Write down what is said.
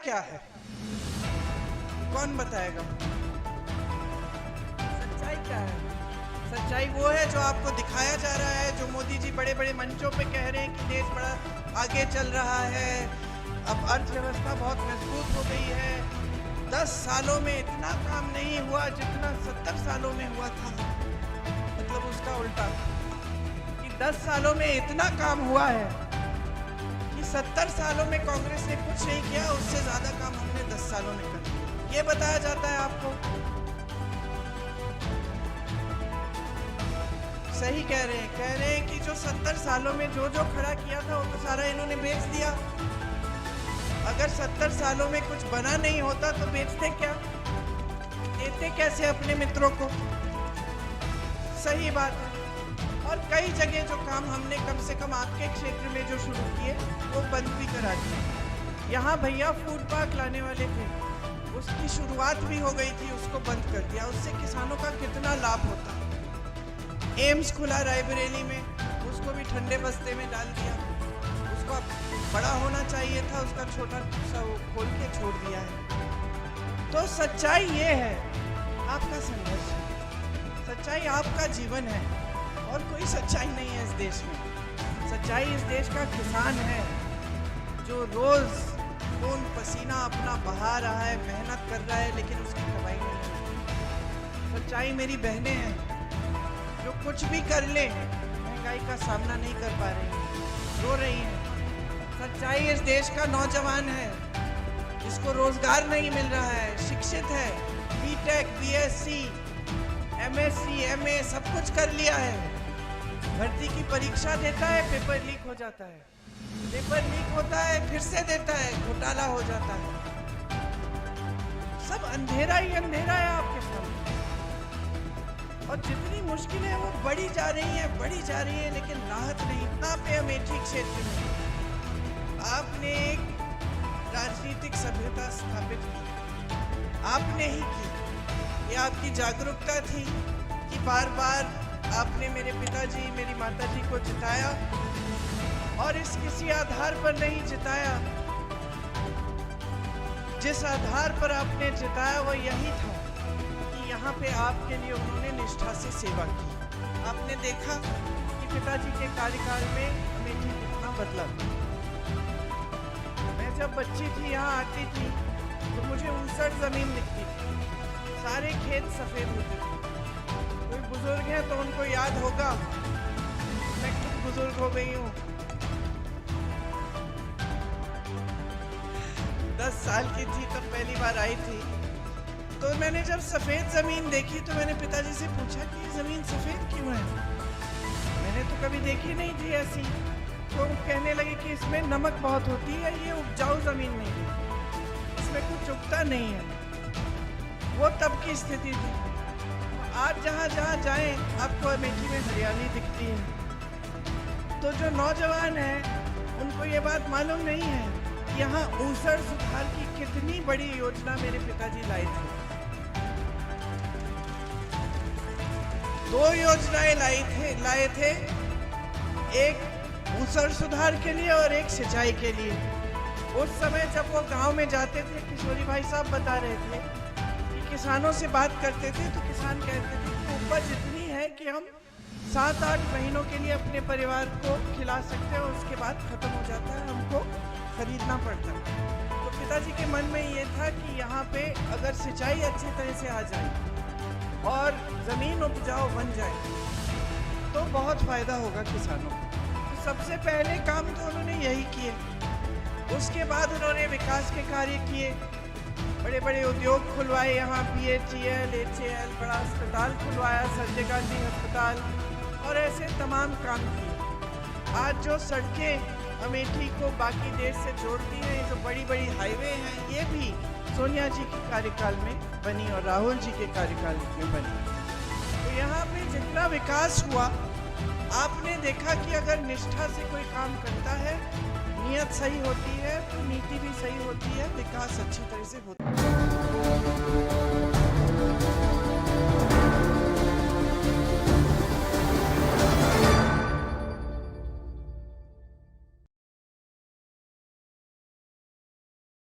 क्या है? कौन बताएगा? सच्चाई क्या है? सच्चाई वो है जो आपको दिखाया जा रहा है, जो मोदी जी बड़े बड़े मंचों पे कह रहे हैं कि देश बड़ा आगे चल रहा है, अब अर्थव्यवस्था बहुत मजबूत हो गई है। 10 सालों में इतना काम नहीं हुआ जितना 70 सालों में हुआ था। मतलब उसका उल्टा कि 10 सालों में इतना काम हुआ है कि 70 सालों में कांग्रेस ने कुछ नहीं किया, उससे ज्यादा काम हमने 10 सालों में कर दिया। ये बताया जाता है आपको। सही कह रहे हैं कि जो 70 सालों में जो जो खड़ा किया था वो तो सारा इन्होंने बेच दिया। अगर 70 सालों में कुछ बना नहीं होता तो बेचते क्या, देते कैसे अपने मित्रों को? सही बात है। और कई जगह जो काम हमने कम से कम आपके क्षेत्र में जो शुरू किए वो बंद भी करा दिए। यहाँ भैया फूड पार्क लाने वाले थे, उसकी शुरुआत भी हो गई थी, उसको बंद कर दिया। उससे किसानों का कितना लाभ होता। एम्स खुला रायबरेली में, उसको भी ठंडे बस्ते में डाल दिया। उसको बड़ा होना चाहिए था, उसका छोटा सा खोल के छोड़ दिया है। तो सच्चाई ये है, आपका संघर्ष है, सच्चाई आपका जीवन है, और कोई सच्चाई नहीं है इस देश में। सच्चाई इस देश का किसान है जो रोज खून पसीना अपना बहा रहा है, मेहनत कर रहा है, लेकिन उसकी कमाई नहीं है। सच्चाई मेरी बहनें हैं जो कुछ भी कर ले महंगाई का सामना नहीं कर पा रही, रो रही हैं। सच्चाई इस देश का नौजवान है जिसको रोजगार नहीं मिल रहा है, शिक्षित है, बीटेक, बीएससी, एमएससी, एमए सब कुछ कर लिया है, भर्ती की परीक्षा देता है, पेपर लीक हो जाता है, पेपर लीक होता है, फिर से देता है, घोटाला हो जाता है। सब अंधेरा ही अंधेरा है आपके सामने। और जितनी मुश्किलें वो बढ़ी जा रही है, लेकिन राहत नहीं। यहाँ पे अमेठी क्षेत्र में आपने एक राजनीतिक सभ्यता स्थापित की, आपने ही की। ये आपकी जागरूकता थी कि बार बार आपने मेरे पिताजी, मेरी माताजी को जिताया, और इस किसी आधार पर नहीं जिताया। जिस आधार पर आपने जिताया वो यही था कि यहाँ पे आपके लिए उन्होंने निष्ठा से सेवा की। आपने देखा कि पिताजी के कार्यकाल में अमेठी कितना बदला। मैं जब बच्ची थी यहाँ आती थी तो मुझे 59 जमीन दिखती थी, सारे खेत सफेद होते थे। कोई बुजुर्ग है तो उनको याद होगा, मैं खुद बुजुर्ग हो गई हूँ। 10 साल की थी तब पहली बार आई थी, तो मैंने जब सफेद जमीन देखी तो मैंने पिताजी से पूछा कि ये जमीन सफेद क्यों है? मैंने तो कभी देखी नहीं थी ऐसी। तो कहने लगे कि इसमें नमक बहुत होती है, ये उपजाऊ जमीन नहीं है, इसमें कुछ उगता नहीं है। वो तब की स्थिति थी। आज जहाँ जहाँ जाएं आपको अमेठी में हरियाली दिखती है। तो जो नौजवान है उनको ये बात मालूम नहीं है कि यहाँ ऊसर सुधार की कितनी बड़ी योजना मेरे पिताजी लाए थे। 2 योजनाएं लाए थे, एक ऊसर सुधार के लिए और एक सिंचाई के लिए। उस समय जब वो गांव में जाते थे, किशोरी भाई साहब बता रहे थे कि किसानों से बात करते थे तो किसान कहते थे कि उपज इतनी है कि हम 7-8 महीनों के लिए अपने परिवार को खिला सकते हैं, और उसके बाद खत्म हो जाता है, हमको खरीदना पड़ता है। तो पिताजी के मन में ये था कि यहाँ पे अगर सिंचाई अच्छी तरह से आ जाए और ज़मीन उपजाऊ बन जाए तो बहुत फ़ायदा होगा किसानों को। तो सबसे पहले काम तो उन्होंने यही किए। उसके बाद उन्होंने विकास के कार्य किए, बड़े बड़े उद्योग खुलवाए, यहाँ BHEL, HAL, बड़ा अस्पताल खुलवाया, संजय गांधी अस्पताल, और ऐसे तमाम काम किए। आज जो सड़कें अमेठी को बाकी देश से जोड़ती हैं, जो बड़ी बड़ी हाईवे हैं, ये भी सोनिया जी के कार्यकाल में बनी और राहुल जी के कार्यकाल में बनी। तो यहाँ पे जितना विकास हुआ, आपने देखा कि अगर निष्ठा से कोई काम करता है, नियत सही होती है, तो नीति भी सही होती है, विकास अच्छी तरह से होता है।